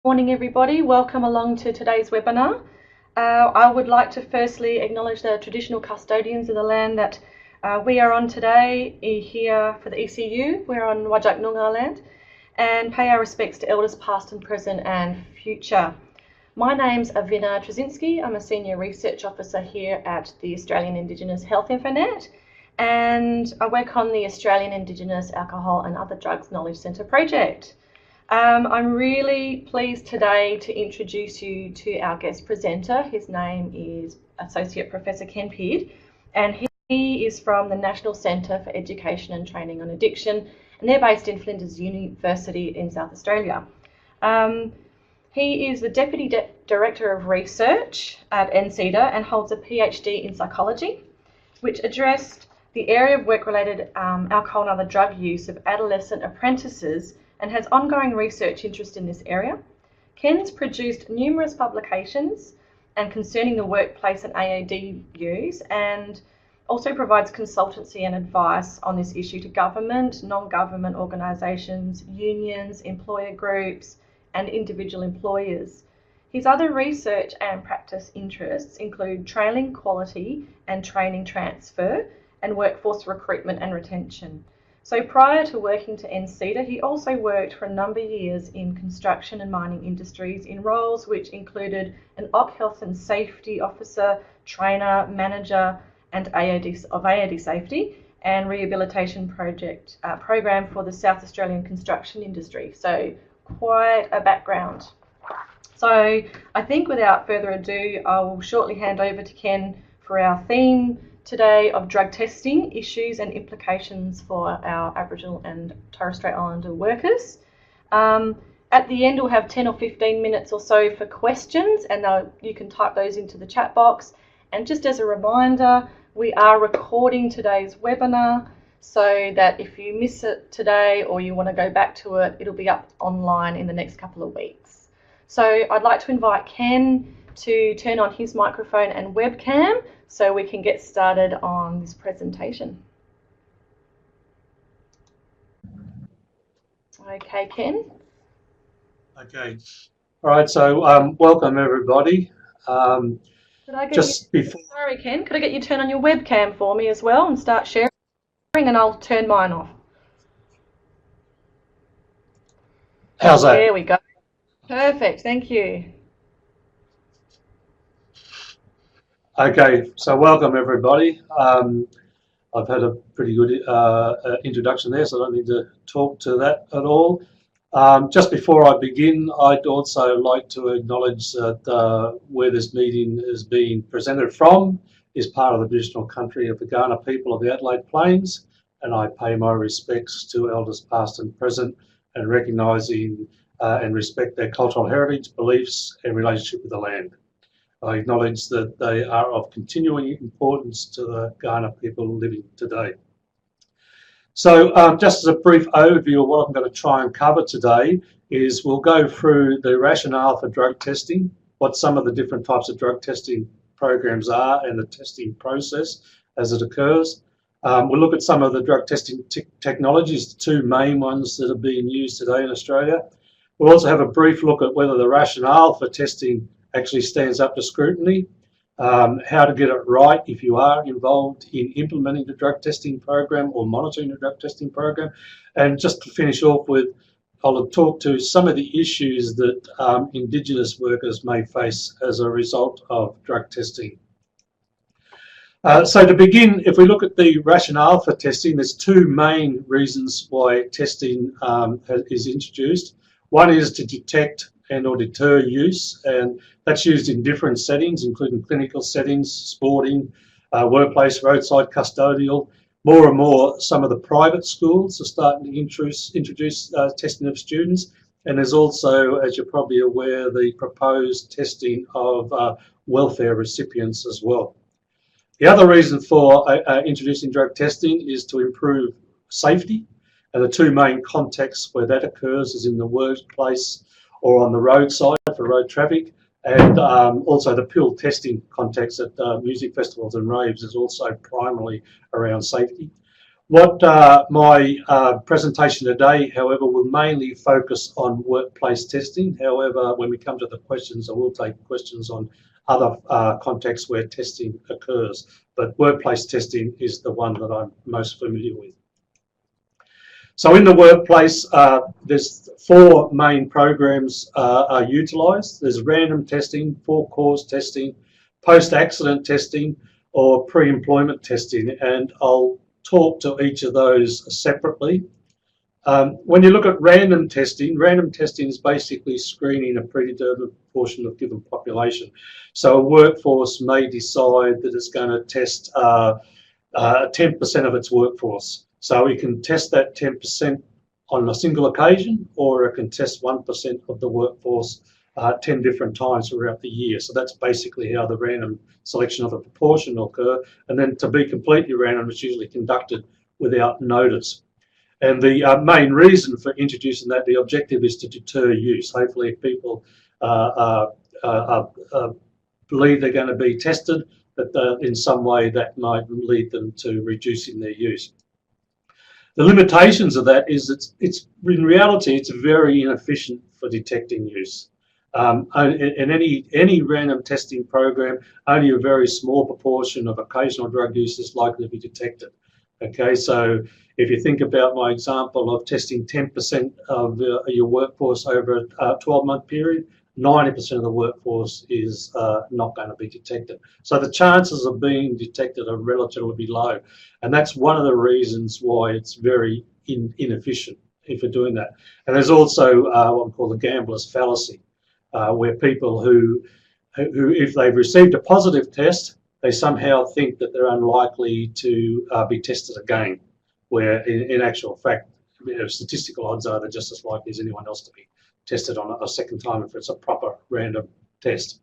Morning everybody, welcome along to today's webinar. I would like to firstly acknowledge the traditional custodians of the land that we are on today here for the ECU. We're on Whadjuk Noongar land, and pay our respects to elders past and present and future. My name's Avina Trzynski. I'm a Senior Research Officer here at the Australian Indigenous Health Infonet, and I work on the Australian Indigenous Alcohol and Other Drugs Knowledge Centre project. I'm really pleased today to introduce you to our guest presenter. His name is Associate Professor Ken Pidd, and he is from the National Centre for Education and Training on Addiction, and they're based in Flinders University in South Australia. He is the Deputy Director of Research at NCEDA and holds a PhD in psychology, which addressed the area of work-related alcohol and other drug use of adolescent apprentices and has ongoing research interest in this area. Ken's produced numerous publications and concerning the workplace and AOD use, and also provides consultancy and advice on this issue to government, non-government organisations, unions, employer groups, and individual employers. His other research and practice interests include training quality and training transfer and workforce recruitment and retention. So prior to working to NCEDA, he also worked for a number of years in construction and mining industries in roles which included an OC Health and Safety Officer, Trainer, Manager and AOD Safety and Rehabilitation program for the South Australian construction industry. So quite a background. So I think without further ado, I will shortly hand over to Ken for our theme today of drug testing, issues and implications for our Aboriginal and Torres Strait Islander workers. At the end, we'll have 10 or 15 minutes or so for questions, and you can type those into the chat box. And just as a reminder, we are recording today's webinar so that if you miss it today or you want to go back to it, it'll be up online in the next couple of weeks. So I'd like to invite Ken to turn on his microphone and webcam so we can get started on this presentation. Okay, Ken. Okay. All right, so welcome everybody. Sorry, Ken, could I get you to turn on your webcam for me as well and start sharing, and I'll turn mine off. How's that? There we go. Perfect, thank you. Okay, so welcome everybody. I've had a pretty good introduction there, so I don't need to talk to that at all. Just before I begin, I'd also like to acknowledge that where this meeting is being presented from is part of the traditional country of the Kaurna people of the Adelaide Plains, and I pay my respects to elders past and present, and recognising and respect their cultural heritage, beliefs and relationship with the land. I acknowledge that they are of continuing importance to the Kaurna people living today. So just as a brief overview of what I'm going to try and cover today is we'll go through the rationale for drug testing, what some of the different types of drug testing programs are and the testing process as it occurs. We'll look at some of the drug testing technologies, the two main ones that are being used today in Australia. We'll also have a brief look at whether the rationale for testing actually stands up to scrutiny, how to get it right if you are involved in implementing the drug testing program or monitoring the drug testing program. And just to finish off with, I'll talk to some of the issues that Indigenous workers may face as a result of drug testing. So to begin, if we look at the rationale for testing, there's two main reasons why testing is introduced. One is to detect and or deter use, and that's used in different settings, including clinical settings, sporting, workplace, roadside, custodial. More and more, some of the private schools are starting to introduce testing of students, and there's also, as you're probably aware, the proposed testing of welfare recipients as well. The other reason for introducing drug testing is to improve safety, and the two main contexts where that occurs is in the workplace or on the roadside for road traffic, and also the pill testing context at music festivals and raves is also primarily around safety. What my presentation today, however, will mainly focus on workplace testing. However, when we come to the questions, I will take questions on other contexts where testing occurs. But workplace testing is the one that I'm most familiar with. So in the workplace, there's 4 main programs are utilised. There's random testing, for-cause testing, post-accident testing, or pre-employment testing, and I'll talk to each of those separately. When you look at random testing is basically screening a predetermined portion of given population. So a workforce may decide that it's going to test 10% of its workforce. So we can test that 10% on a single occasion, or it can test 1% of the workforce 10 different times throughout the year. So that's basically how the random selection of a proportion will occur. And then to be completely random, it's usually conducted without notice. And the main reason for introducing that, the objective is to deter use. Hopefully if people believe they're going to be tested, that in some way that might lead them to reducing their use. The limitations of that is it's in reality, it's very inefficient for detecting use. In any random testing program, only a very small proportion of occasional drug use is likely to be detected. Okay, so if you think about my example of testing 10% of your workforce over a 12-month period, 90% of the workforce is not going to be detected. So the chances of being detected are relatively low. And that's one of the reasons why it's very inefficient if you're doing that. And there's also what we call the gambler's fallacy, where people who if they've received a positive test, they somehow think that they're unlikely to be tested again, where in actual fact, statistical odds are they're just as likely as anyone else to be tested on a second time if it's a proper random test.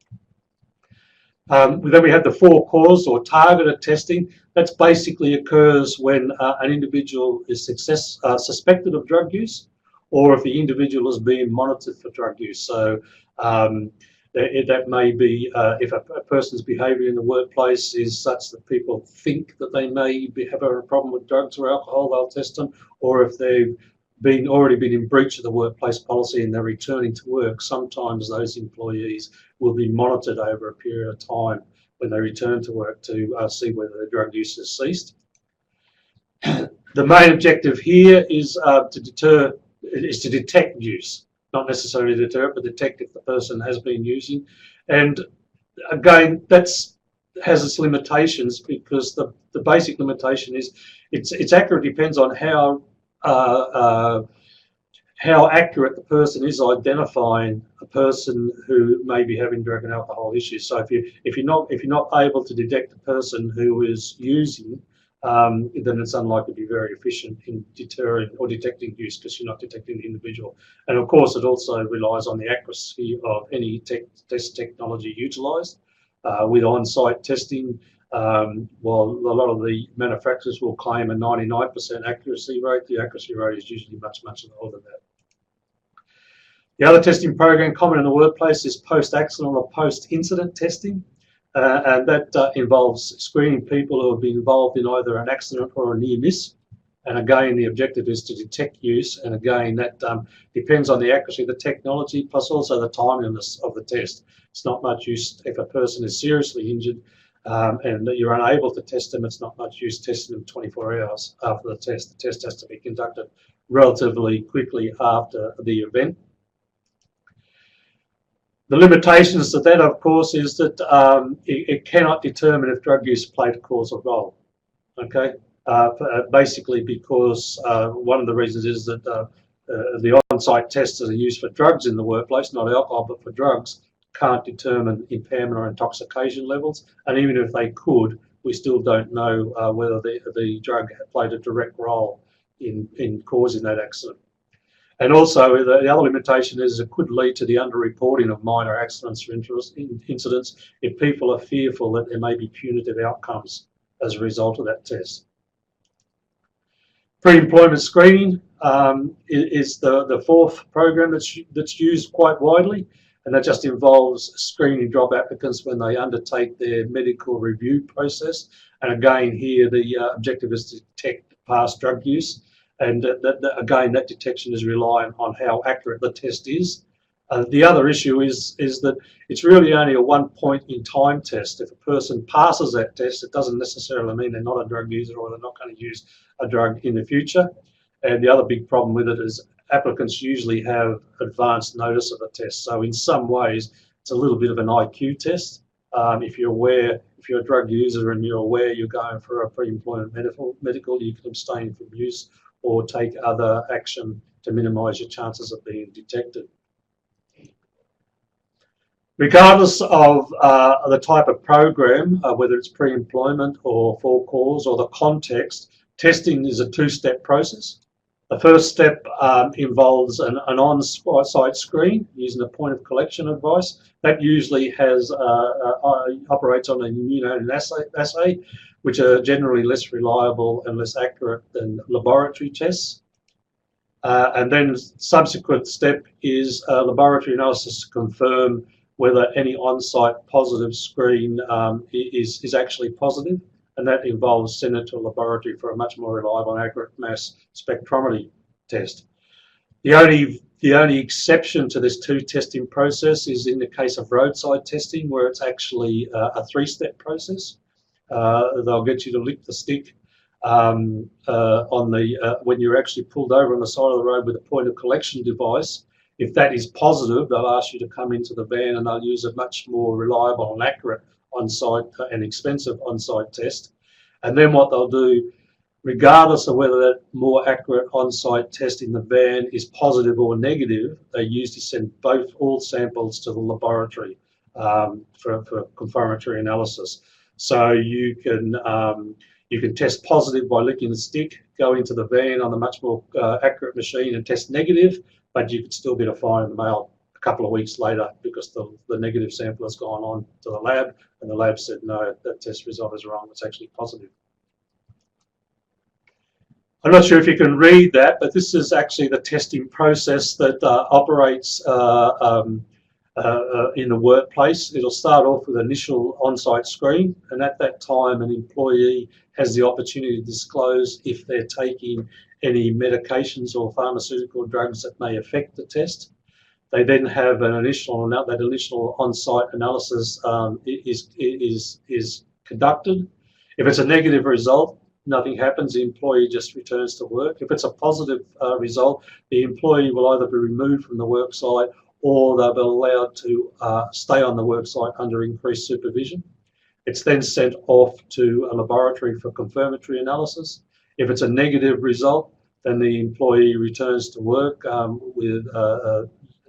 Then we have the for-cause or targeted testing. That basically occurs when an individual is suspected of drug use, or if the individual is being monitored for drug use. So that may be if a person's behaviour in the workplace is such that people think that they may have a problem with drugs or alcohol, they'll test them, or if they've already been in breach of the workplace policy and they're returning to work, sometimes those employees will be monitored over a period of time when they return to work to see whether their drug use has ceased. The main objective here is to detect use, not necessarily deter it, but detect if the person has been using. And again, that has its limitations, because the basic limitation is its accurate depends on how accurate the person is identifying a person who may be having drug and alcohol issues. So if you're not able to detect a person who is using, then it's unlikely to be very efficient in deterring or detecting use, because you're not detecting the individual. And of course, it also relies on the accuracy of any test technology utilised. With on-site testing, while a lot of the manufacturers will claim a 99% accuracy rate, the accuracy rate is usually much, much lower than that. The other testing program common in the workplace is post-accident or post-incident testing. And that involves screening people who have been involved in either an accident or a near miss. And again, the objective is to detect use. And again, that depends on the accuracy of the technology, plus also the timeliness of the test. It's not much use if a person is seriously injured and that you're unable to test them. It's not much use testing them 24 hours after the test. The test has to be conducted relatively quickly after the event. The limitations to that, of course, is that it cannot determine if drug use played a causal role. Okay, basically because one of the reasons is that the on-site tests that are used for drugs in the workplace, not alcohol but for drugs, can't determine impairment or intoxication levels, and even if they could, we still don't know whether the drug played a direct role in causing that accident. And also the other limitation is it could lead to the underreporting of minor accidents or incidents if people are fearful that there may be punitive outcomes as a result of that test. Pre-employment screening is the fourth program that's used quite widely, and that just involves screening job applicants when they undertake their medical review process. And again, here the objective is to detect past drug use, and again, that detection is reliant on how accurate the test is. The other issue is that it's really only a one point in time test. If a person passes that test, it doesn't necessarily mean they're not a drug user or they're not going to use a drug in the future. And the other big problem with it is applicants usually have advanced notice of a test. So in some ways, it's a little bit of an IQ test. If you're a drug user and you're aware you're going for a pre-employment medical, you can abstain from use or take other action to minimise your chances of being detected. Regardless of the type of program, whether it's pre-employment or for cause or the context, testing is a two-step process. The first step involves an on-site screen using a point of collection device. That usually operates on an immunoassay, which are generally less reliable and less accurate than laboratory tests. And then subsequent step is laboratory analysis to confirm whether any on-site positive screen is actually positive, and that involves sending it to a laboratory for a much more reliable and accurate mass spectrometry test. The only exception to this two-testing process is in the case of roadside testing, where it's actually a three-step process. They'll get you to lick the stick when you're actually pulled over on the side of the road with a point of collection device. If that is positive, they'll ask you to come into the van and they'll use a much more reliable and accurate on-site and expensive on-site test. And then what they'll do, regardless of whether that more accurate on-site test in the van is positive or negative, they usually send all samples to the laboratory for confirmatory analysis. So you can test positive by licking the stick, go into the van on a much more accurate machine and test negative, but you could still get a fine in the mail a couple of weeks later because the negative sample has gone on to the lab and the lab said, no, that test result is wrong, it's actually positive. I'm not sure if you can read that, but this is actually the testing process that operates in the workplace. It'll start off with initial on-site screen, and at that time an employee has the opportunity to disclose if they're taking any medications or pharmaceutical drugs that may affect the test. They then have that initial on-site analysis is conducted. If it's a negative result, nothing happens, the employee just returns to work. If it's a positive result, the employee will either be removed from the work site or they'll be allowed to stay on the work site under increased supervision. It's then sent off to a laboratory for confirmatory analysis. If it's a negative result, then the employee returns to work with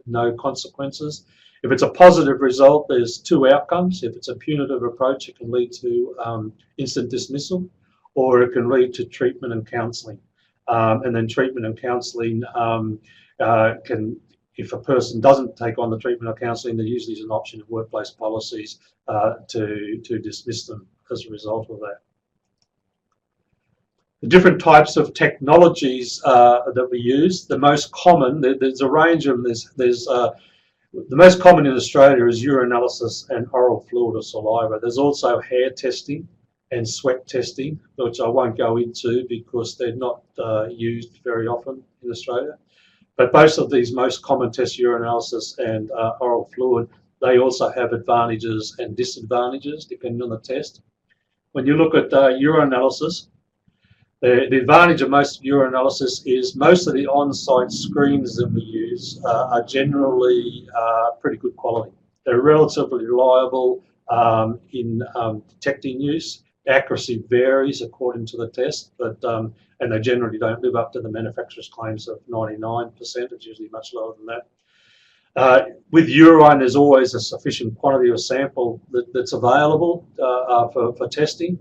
no consequences. If it's a positive result, there's two outcomes. If it's a punitive approach, it can lead to instant dismissal, or it can lead to treatment and counselling. And then treatment and counselling if a person doesn't take on the treatment or counselling, there usually is an option of workplace policies to dismiss them as a result of that. The different types of technologies that we use, the most common, there's a range of them. The most common in Australia is urinalysis and oral fluid or saliva. There's also hair testing and sweat testing, which I won't go into because they're not used very often in Australia. But both of these most common tests, urinalysis and oral fluid, they also have advantages and disadvantages depending on the test. When you look at urinalysis, the advantage of most urinalysis is most of the on-site screens that we use are generally pretty good quality. They're relatively reliable in detecting use. Accuracy varies according to the test, but and they generally don't live up to the manufacturer's claims of 99%. It's usually much lower than that. With urine, there's always a sufficient quantity of sample that's available for testing.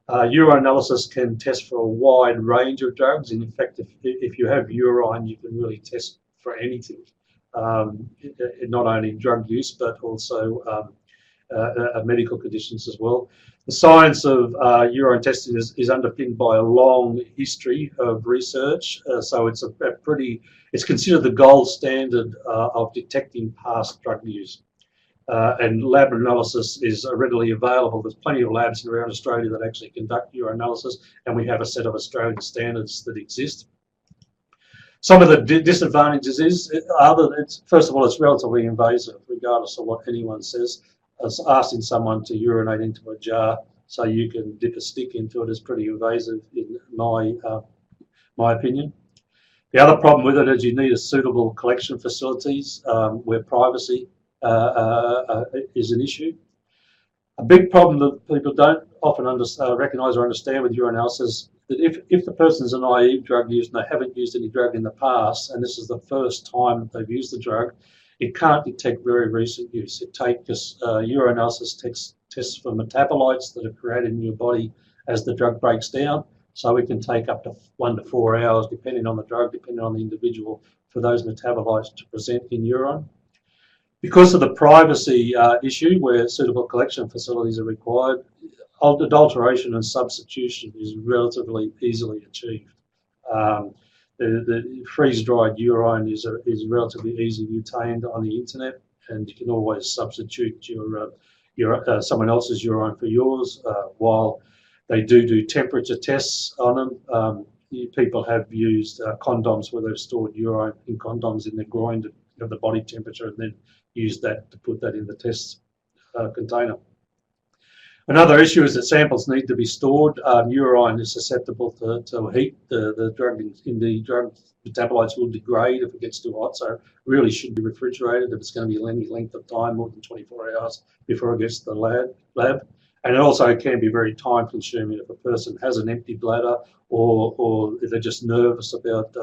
Urinalysis can test for a wide range of drugs. In fact, if you have urine, you can really test for anything, not only drug use, but also medical conditions as well. The science of urine testing is underpinned by a long history of research, so it's considered the gold standard of detecting past drug use. and lab analysis is readily available. There's plenty of labs around Australia that actually conduct urinalysis, and we have a set of Australian standards that exist. Some of the disadvantages first of all, it's relatively invasive, regardless of what anyone says. As asking someone to urinate into a jar so you can dip a stick into it is pretty invasive, in my opinion. The other problem with it is you need a suitable collection facilities where privacy is an issue. A big problem that people don't often recognise or understand with urinalysis that if the person's a naive drug user and they haven't used any drug in the past, and this is the first time they've used the drug, it can't detect very recent use. It takes urinalysis tests for metabolites that are created in your body as the drug breaks down. So we can take up to 1 to 4 hours, depending on the drug, depending on the individual, for those metabolites to present in urine. Because of the privacy issue, where suitable collection facilities are required, adulteration and substitution is relatively easily achieved. The freeze-dried urine is relatively easily obtained on the internet, and you can always substitute someone else's urine for yours. While they do temperature tests on them, people have used condoms where they've stored urine in condoms in their groin to have the body temperature, and then use that to put that in the test container. Another issue is that samples need to be stored. Urine is susceptible to heat. The drug in the drug metabolites will degrade if it gets too hot, so it really should be refrigerated if it's going to be any length of time, more than 24 hours before it gets to the lab. And it also can be very time consuming if a person has an empty bladder or if they're just nervous about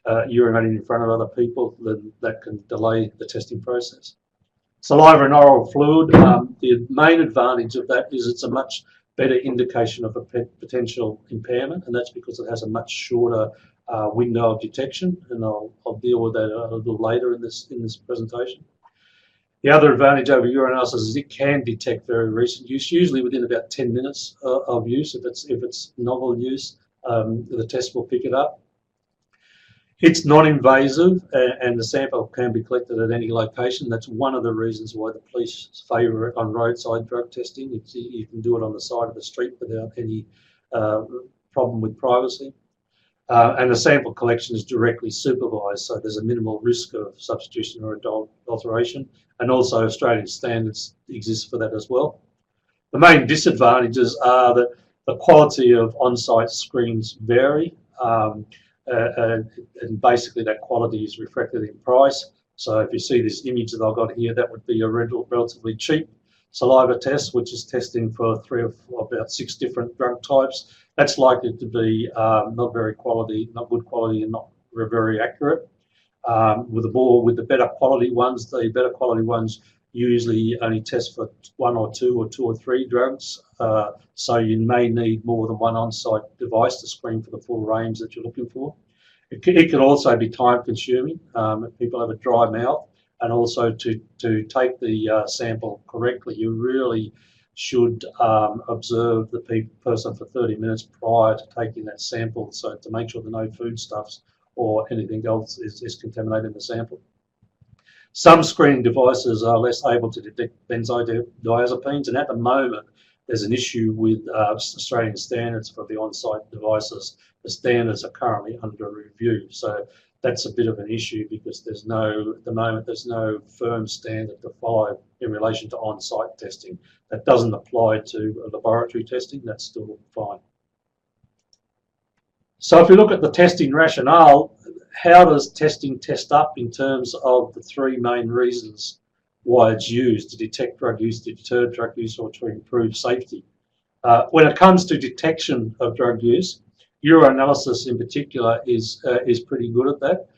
urinating in front of other people, then that can delay the testing process. Saliva and oral fluid, the main advantage of that is it's a much better indication of a potential impairment, and that's because it has a much shorter window of detection, and I'll deal with that a little later in this presentation. The other advantage over urinalysis is it can detect very recent use, usually within about 10 minutes of use. If it's novel use, the test will pick it up. It's non-invasive, and the sample can be collected at any location. That's one of the reasons why the police favour it on roadside drug testing. You can do it on the side of the street without any problem with privacy. And the sample collection is directly supervised, so there's a minimal risk of substitution or adulteration, and also Australian standards exist for that as well. The main disadvantages are that the quality of on-site screens vary. And basically that quality is reflected in price. So if you see this image that I've got here, that would be a relatively cheap saliva test, which is testing for about 6 different drug types. That's likely to be not good quality, and not very accurate. With the better quality ones, usually only test for 1 or 2 or 2 or 3 drugs. So you may need more than one on-site device to screen for the full range that you're looking for. It can also be time consuming if people have a dry mouth, and also to take the sample correctly, you really should observe the person for 30 minutes prior to taking that sample, so to make sure that no foodstuffs or anything else is contaminated in the sample. Some screening devices are less able to detect benzodiazepines, and at the moment there's an issue with Australian standards for the on-site devices. The standards are currently under review, so that's a bit of an issue because at the moment there's no firm standard to follow in relation to on-site testing. That doesn't apply to laboratory testing. That's still fine. So if we look at the testing rationale, how does testing test up in terms of the 3 main reasons why it's used: to detect drug use, to deter drug use, or to improve safety? When it comes to detection of drug use, urinalysis in particular is pretty good at that.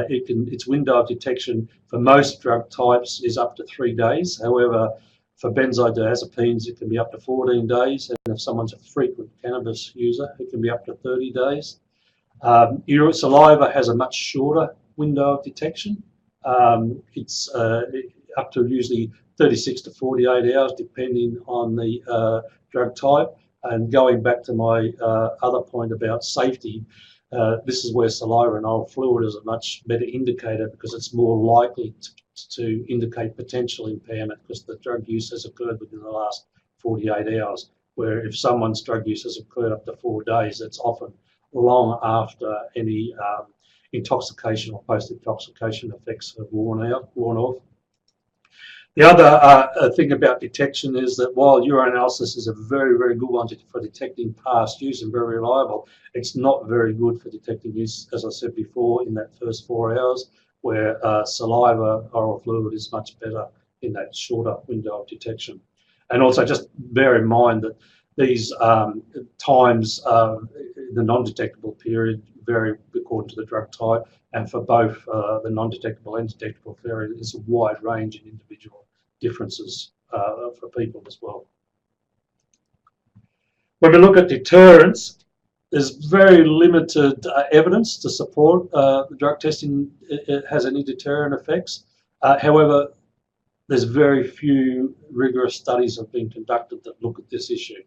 Its window of detection for most drug types is up to 3 days. However, for benzodiazepines, it can be up to 14 days, and if someone's a frequent cannabis user, it can be up to 30 days. Your saliva has a much shorter window of detection. It's up to usually 36 to 48 hours, depending on the drug type. And going back to my other point about safety, This is where saliva and oral fluid is a much better indicator because it's more likely to indicate potential impairment because the drug use has occurred within the last 48 hours, where if someone's drug use has occurred up to 4 days, it's often long after any intoxication or post-intoxication effects have worn off. The other thing about detection is that while urinalysis is a very, very good one for detecting past use and very reliable, it's not very good for detecting use, as I said before, in that first 4 hours, where saliva, oral fluid is much better in that shorter window of detection. And also just bear in mind that these times, the non-detectable period, vary according to the drug type, and for both the non-detectable and detectable period, there's a wide range in individual differences for people as well. When we look at deterrence, there's very limited evidence to support the drug testing it has any deterrent effects. However, there's very few rigorous studies have been conducted that look at this issue.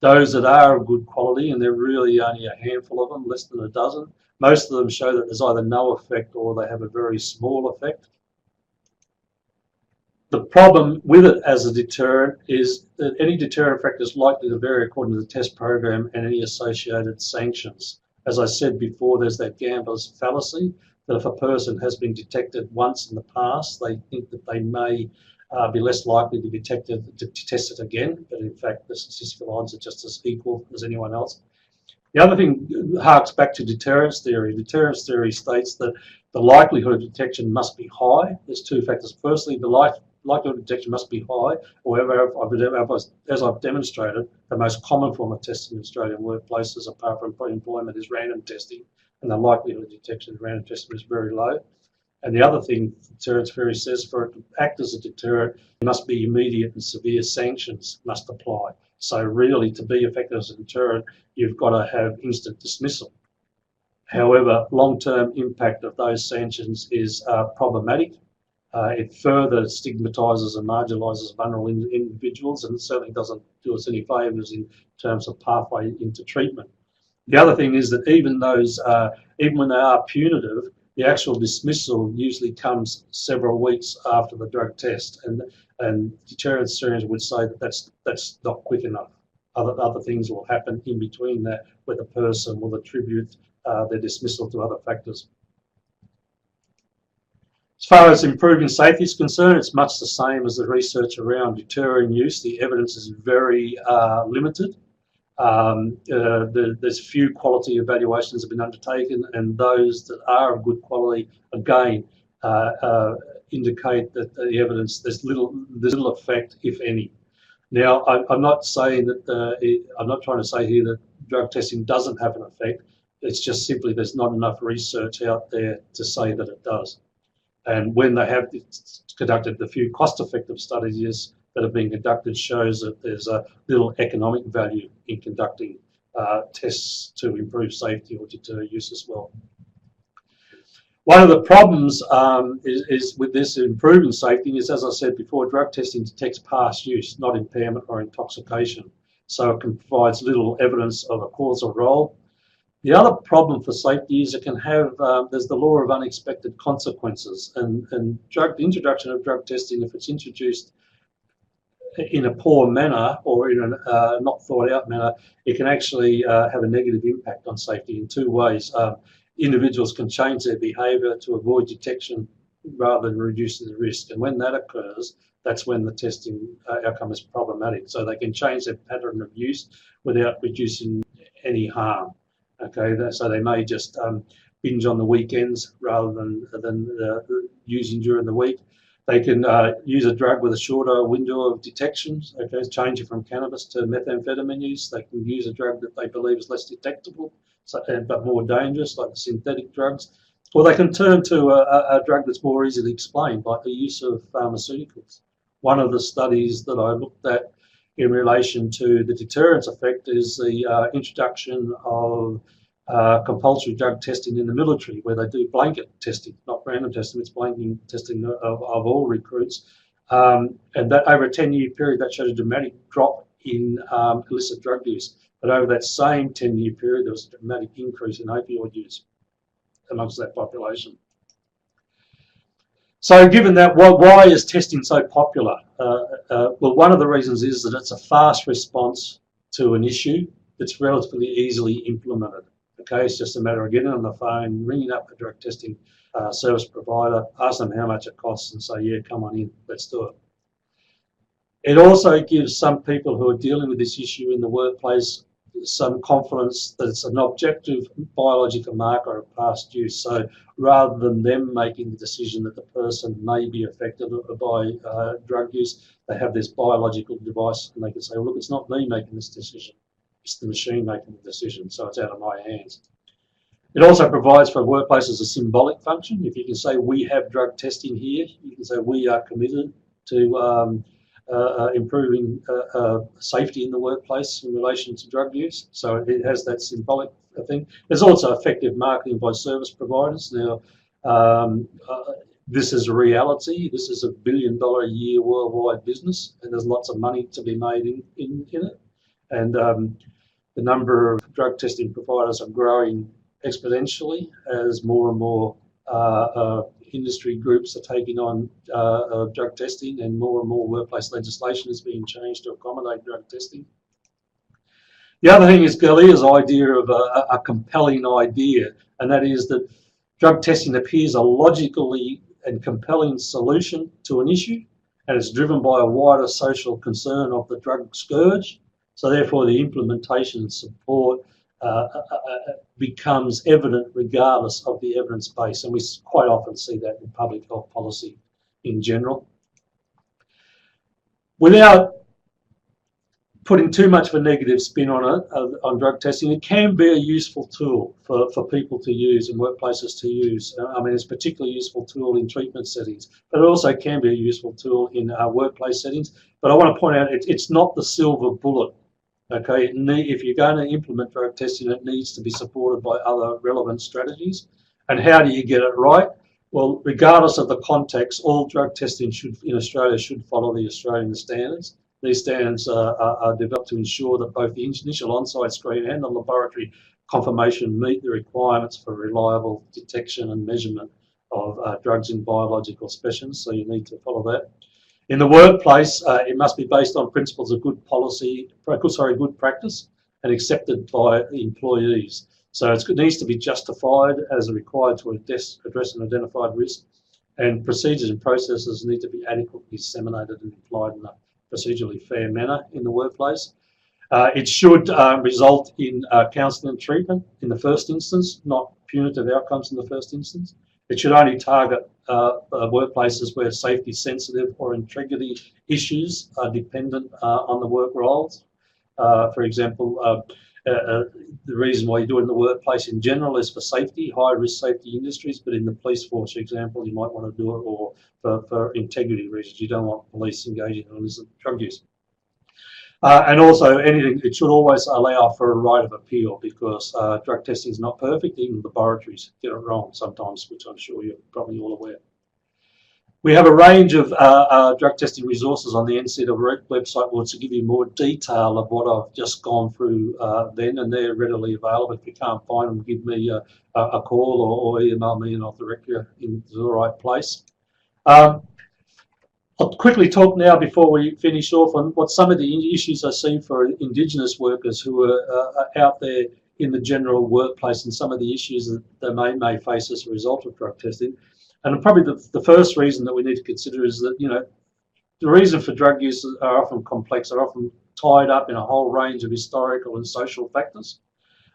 Those that are of good quality, and there are really only a handful of them, less than a dozen, most of them show that there's either no effect or they have a very small effect. The problem with it as a deterrent is that any deterrent effect is likely to vary according to the test program and any associated sanctions. As I said before, there's that gambler's fallacy that if a person has been detected once in the past, they think that they may be less likely to be test it again, but in fact the statistical odds are just as equal as anyone else. The other thing harks back to deterrence theory. Deterrence theory states that the likelihood of detection must be high. There's two factors. Firstly, the likelihood of detection must be high. However, as I've demonstrated, the most common form of testing in Australian workplaces, apart from employment, is random testing, and the likelihood of detection in random testing is very low. And the other thing deterrence theory says, for it to act as a deterrent, there must be immediate and severe sanctions must apply. So really, to be effective as a deterrent, you've got to have instant dismissal. However, long-term impact of those sanctions is problematic. It further stigmatises and marginalises vulnerable individuals, and it certainly doesn't do us any favours in terms of pathway into treatment. The other thing is that even when they are punitive, the actual dismissal usually comes several weeks after the drug test, and deterrence theories would say that that's not quick enough. Other things will happen in between that, where the person will attribute their dismissal to other factors. As far as improving safety is concerned, it's much the same as the research around deterring use. The evidence is very limited. There's few quality evaluations have been undertaken, and those that are of good quality, again, indicate that the evidence, there's little effect, if any. Now, I'm not saying that I'm not trying to say here that drug testing doesn't have an effect. It's just simply there's not enough research out there to say that it does. And when they have conducted the few cost-effective studies that have been conducted, shows that there's a little economic value in conducting tests to improve safety or deter use as well. One of the problems is with this improving safety is, as I said before, drug testing detects past use, not impairment or intoxication. So it provides little evidence of a causal role. The other problem for safety is it can have, there's the law of unexpected consequences, and the introduction of drug testing, if it's introduced in a poor manner or in a not thought out manner, it can actually have a negative impact on safety in two ways. Individuals can change their behaviour to avoid detection rather than reducing the risk, and when that occurs, that's when the testing outcome is problematic. So they can change their pattern of use without reducing any harm. Okay, so they may just binge on the weekends rather than using during the week. They can use a drug with a shorter window of detection, okay, changing from cannabis to methamphetamine use. They can use a drug that they believe is less detectable, but more dangerous, like the synthetic drugs. Or they can turn to a drug that's more easily explained, like the use of pharmaceuticals. One of the studies that I looked at in relation to the deterrence effect is the introduction of compulsory drug testing in the military, where they do blanket testing, not random testing, it's blanket testing of all recruits. And that over a 10-year period, that showed a dramatic drop in illicit drug use. But over that same 10-year period, there was a dramatic increase in opioid use amongst that population. So given that, why is testing so popular? Well, one of the reasons is that it's a fast response to an issue that's relatively easily implemented. Okay, it's just a matter of getting on the phone, ringing up a drug testing service provider, ask them how much it costs and say, yeah, come on in, let's do it. It also gives some people who are dealing with this issue in the workplace some confidence that it's an objective biological marker of past use. So rather than them making the decision that the person may be affected by drug use, they have this biological device and they can say, well, look, it's not me making this decision, it's the machine making the decision, so it's out of my hands. It also provides for workplaces a symbolic function. If you can say we have drug testing here, you can say we are committed to improving safety in the workplace in relation to drug use. So it has that symbolic thing. There's also effective marketing by service providers. Now, this is a reality. This is $1 billion a year worldwide business, and there's lots of money to be made in it. And the number of drug testing providers are growing exponentially as more and more industry groups are taking on drug testing, and more workplace legislation is being changed to accommodate drug testing. The other thing is Galia's idea of a compelling idea, and that is that drug testing appears a logically and compelling solution to an issue, and it's driven by a wider social concern of the drug scourge. So therefore the implementation and support becomes evident regardless of the evidence base, and we quite often see that in public health policy in general. Without putting too much of a negative spin on it, on drug testing, it can be a useful tool for people to use and workplaces to use. I mean, it's a particularly useful tool in treatment settings, but it also can be a useful tool in workplace settings. But I want to point out it's not the silver bullet. Okay, if you're going to implement drug testing, it needs to be supported by other relevant strategies. And how do you get it right? Well, regardless of the context, all drug testing in Australia should follow the Australian standards. These standards are developed to ensure that both the initial on-site screen and the laboratory confirmation meet the requirements for reliable detection and measurement of drugs in biological specimens, so you need to follow that. In the workplace, it must be based on principles of good practice and accepted by employees. So it needs to be justified as required to address an identified risk, and procedures and processes need to be adequately disseminated and applied in a procedurally fair manner in the workplace. It should result in counselling and treatment in the first instance, not punitive outcomes in the first instance. It should only target workplaces where safety sensitive or integrity issues are dependent on the work roles. For example, the reason why you do it in the workplace in general is for safety, high risk safety industries, but in the police force, for example, you might want to do it or for integrity reasons. You don't want police engaging in illicit drug use. And also it should always allow for a right of appeal, because drug testing is not perfect. Even laboratories get it wrong sometimes, which I'm sure you're probably all aware. We have a range of drug testing resources on the NCAA website, which will give you more detail of what I've just gone through then, and they're readily available. If you can't find them, give me a call or email me and I'll direct you into the right place. I'll quickly talk now before we finish off on what some of the issues I see for Indigenous workers who are out there in the general workplace, and some of the issues that they may face as a result of drug testing. And probably the first reason that we need to consider is that, the reason for drug use are often complex, are often tied up in a whole range of historical and social factors.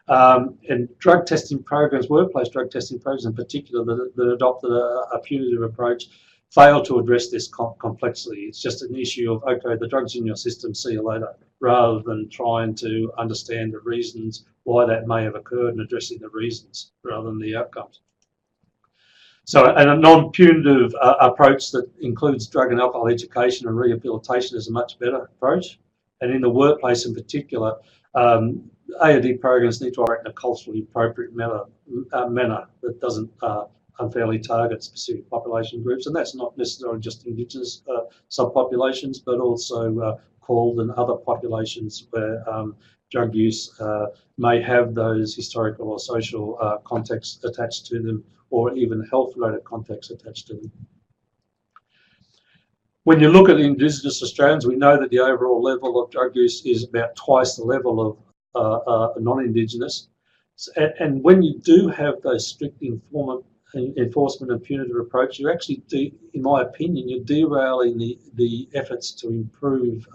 And drug testing programs, workplace drug testing programs in particular, that adopted a punitive approach, fail to address this complexity. It's just an issue of, okay, the drug's in your system, see you later, rather than trying to understand the reasons why that may have occurred and addressing the reasons rather than the outcomes. So, and a non-punitive approach that includes drug and alcohol education and rehabilitation is a much better approach. And in the workplace in particular, AOD programs need to operate in a culturally appropriate manner that doesn't unfairly target specific population groups, and that's not necessarily just Indigenous subpopulations, but also called, and other populations where drug use may have those historical or social contexts attached to them, or even health-related contexts attached to them. When you look at Indigenous Australians, we know that the overall level of drug use is about twice the level of non-Indigenous. And when you do have those strict enforcement and punitive approach, you actually, in my opinion, you're derailing the efforts to improve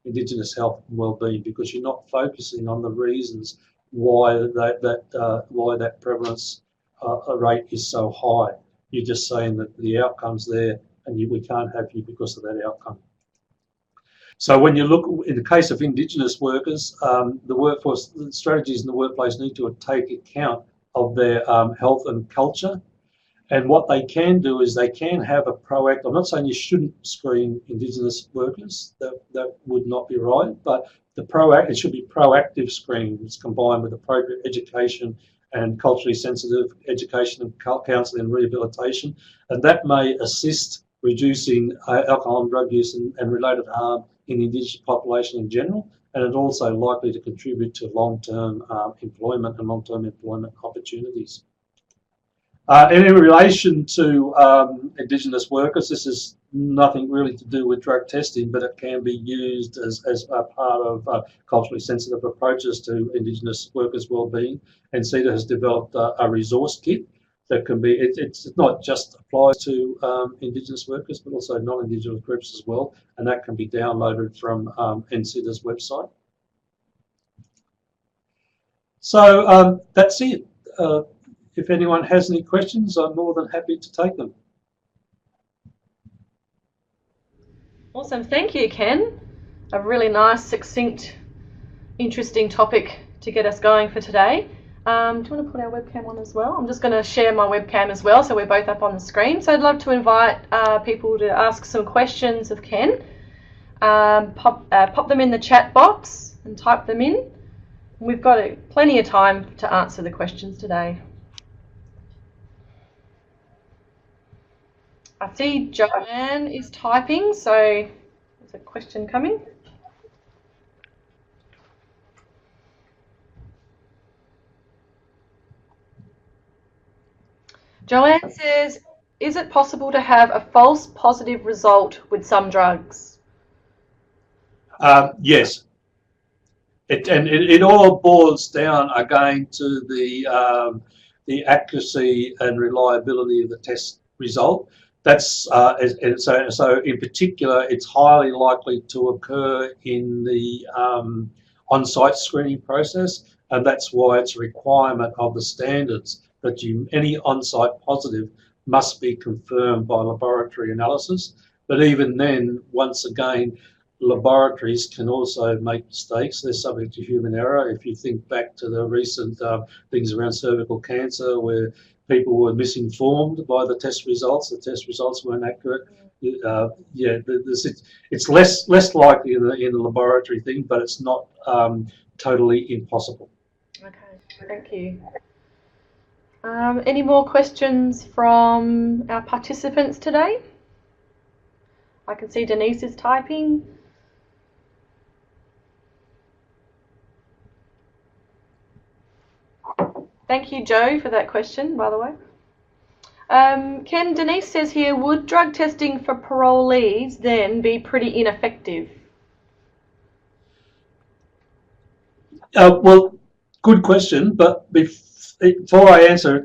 Indigenous health and wellbeing, because you're not focusing on the reasons why that prevalence rate is so high. You're just saying that the outcome's there, and we can't have you because of that outcome. So when you look, in the case of Indigenous workers, the workforce the strategies in the workplace need to take account of their health and culture. And what they can do is they can have a proactive, I'm not saying you shouldn't screen Indigenous workers, that would not be right, but it should be proactive screenings combined with appropriate education and culturally sensitive education and counselling and rehabilitation. And that may assist reducing alcohol and drug use and related harm in the Indigenous population in general, and it's also likely to contribute to long-term employment and long-term employment opportunities. And in relation to Indigenous workers, this is nothing really to do with drug testing, but it can be used as a part of culturally sensitive approaches to Indigenous workers' wellbeing. And CEDA has developed a resource kit that can be, it's not just applies to Indigenous workers, but also non-Indigenous groups as well. And that can be downloaded from NCEDA's website. So that's it. If anyone has any questions, I'm more than happy to take them. Awesome, thank you, Ken. A really nice, succinct, interesting topic to get us going for today. Do you want to put our webcam on as well? I'm just going to share my webcam as well, so we're both up on the screen. So I'd love to invite people to ask some questions of Ken. Pop them in the chat box and type them in. We've got plenty of time to answer the questions today. I see Joanne is typing, so there's a question coming. Joanne says, is it possible to have a false positive result with some drugs? Yes. It all boils down again to the accuracy and reliability of the test result. That's so in particular, it's highly likely to occur in the on-site screening process, and that's why it's a requirement of the standards that any on-site positive must be confirmed by laboratory analysis. But even then, once again, laboratories can also make mistakes. They're subject to human error. If you think back to the recent things around cervical cancer, where people were misinformed by the test results weren't accurate. Yeah, it's less likely in the laboratory thing, but it's not totally impossible. Okay, thank you. Any more questions from our participants today? I can see Denise is typing. Thank you, Joe, for that question, by the way. Ken, Denise says here, would drug testing for parolees then be pretty ineffective? Well, good question, but before I answer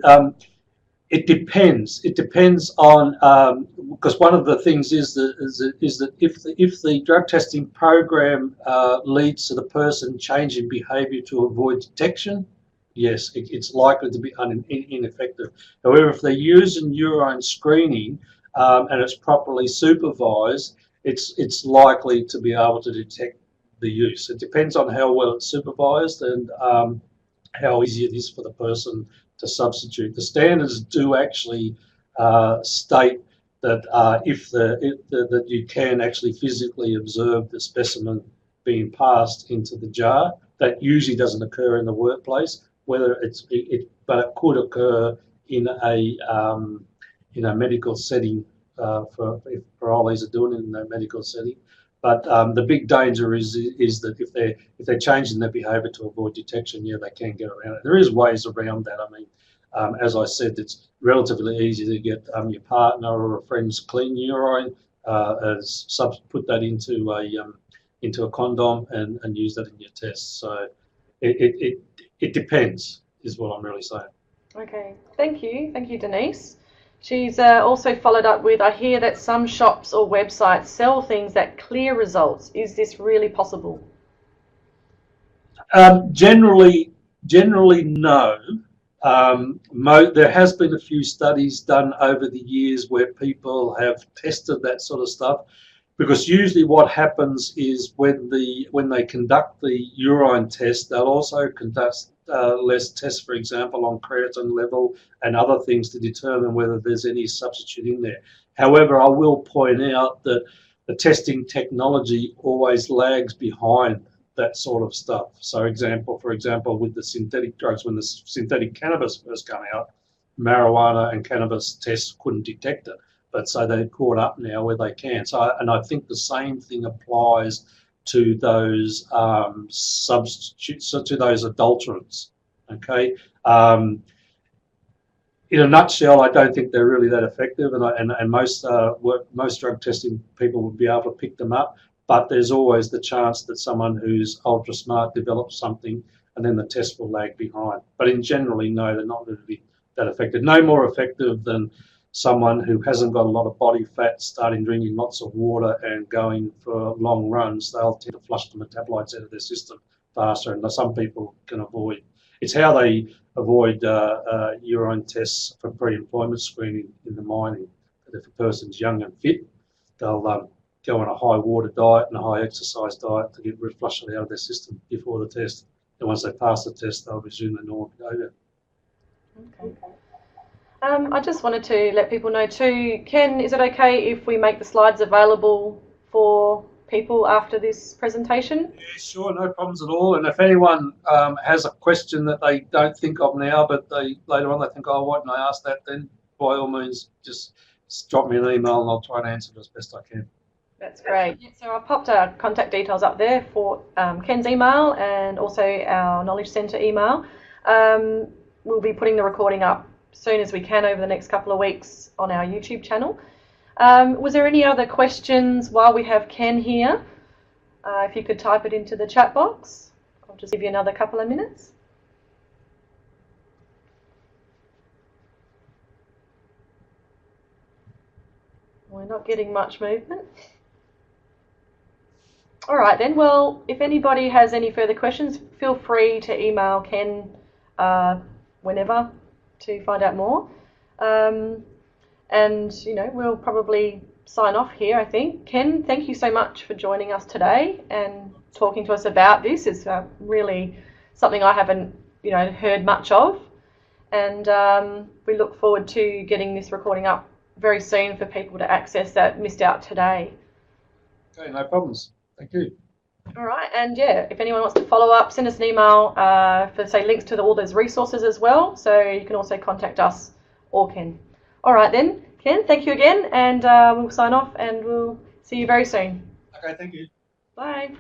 it depends. It depends on because one of the things is that if the drug testing program leads to the person changing behaviour to avoid detection, yes, it's likely to be ineffective. However, if they're using urine screening and it's properly supervised, it's likely to be able to detect the use. It depends on how well it's supervised and how easy it is for the person to substitute. The standards do actually state that that you can actually physically observe the specimen being passed into the jar. That usually doesn't occur in the workplace. But it could occur in a medical setting if parolees are doing it in a medical setting. But the big danger is that if they're changing their behaviour to avoid detection, yeah, they can get around it. There is ways around that. I mean, as I said, it's relatively easy to get your partner or a friend's clean urine, put that into a condom and use that in your test. So it depends, is what I'm really saying. Okay, thank you, Denise. She's also followed up with, I hear that some shops or websites sell things that clear results. Is this really possible? Generally no. There has been a few studies done over the years where people have tested that sort of stuff, because usually what happens is when they conduct the urine test, they'll also conduct less tests, for example, on creatine level and other things to determine whether there's any substitute in there. However, I will point out that the testing technology always lags behind that sort of stuff. So for example, with the synthetic drugs, when the synthetic cannabis first came out, marijuana and cannabis tests couldn't detect it. But so they've caught up now where they can. And I think the same thing applies to those substitutes, to those adulterants. Okay. In a nutshell, I don't think they're really that effective, and most drug testing people would be able to pick them up. But there's always the chance that someone who's ultra smart develops something, and then the test will lag behind. But in generally, no, they're not really that effective. No more effective than someone who hasn't got a lot of body fat starting drinking lots of water and going for long runs. They'll tend to flush the metabolites out of their system faster, and some people can avoid. It's how they avoid urine tests for pre-employment screening in the mining. But if a person's young and fit, they'll go on a high water diet and a high exercise diet to get flush it out of their system before the test. And once they pass the test, they'll resume the normal behaviour. Okay. I just wanted to let people know too, Ken, is it okay if we make the slides available for people after this presentation? Yeah, sure, no problems at all. And if anyone has a question that they don't think of now, but later on they think, oh, why didn't I ask that, then by all means just drop me an email and I'll try and answer it as best I can. That's great. Yeah, so I've popped our contact details up there for Ken's email and also our Knowledge Centre email. We'll be putting the recording up as soon as we can over the next couple of weeks on our YouTube channel. Was there any other questions while we have Ken here? If you could type it into the chat box. I'll just give you another couple of minutes. We're not getting much movement. All right then, well, if anybody has any further questions, feel free to email Ken whenever to find out more. And, you know, we'll probably sign off here, I think. Ken, thank you so much for joining us today and talking to us about this. It's really something I haven't, you know, heard much of. And we look forward to getting this recording up very soon for people to access that missed out today. Okay, no problems. Thank you. All right, and yeah, if anyone wants to follow up, send us an email for, say, links to all those resources as well. So you can also contact us or Ken. All right then, Ken, thank you again, and we'll sign off and we'll see you very soon. Okay, thank you. Bye.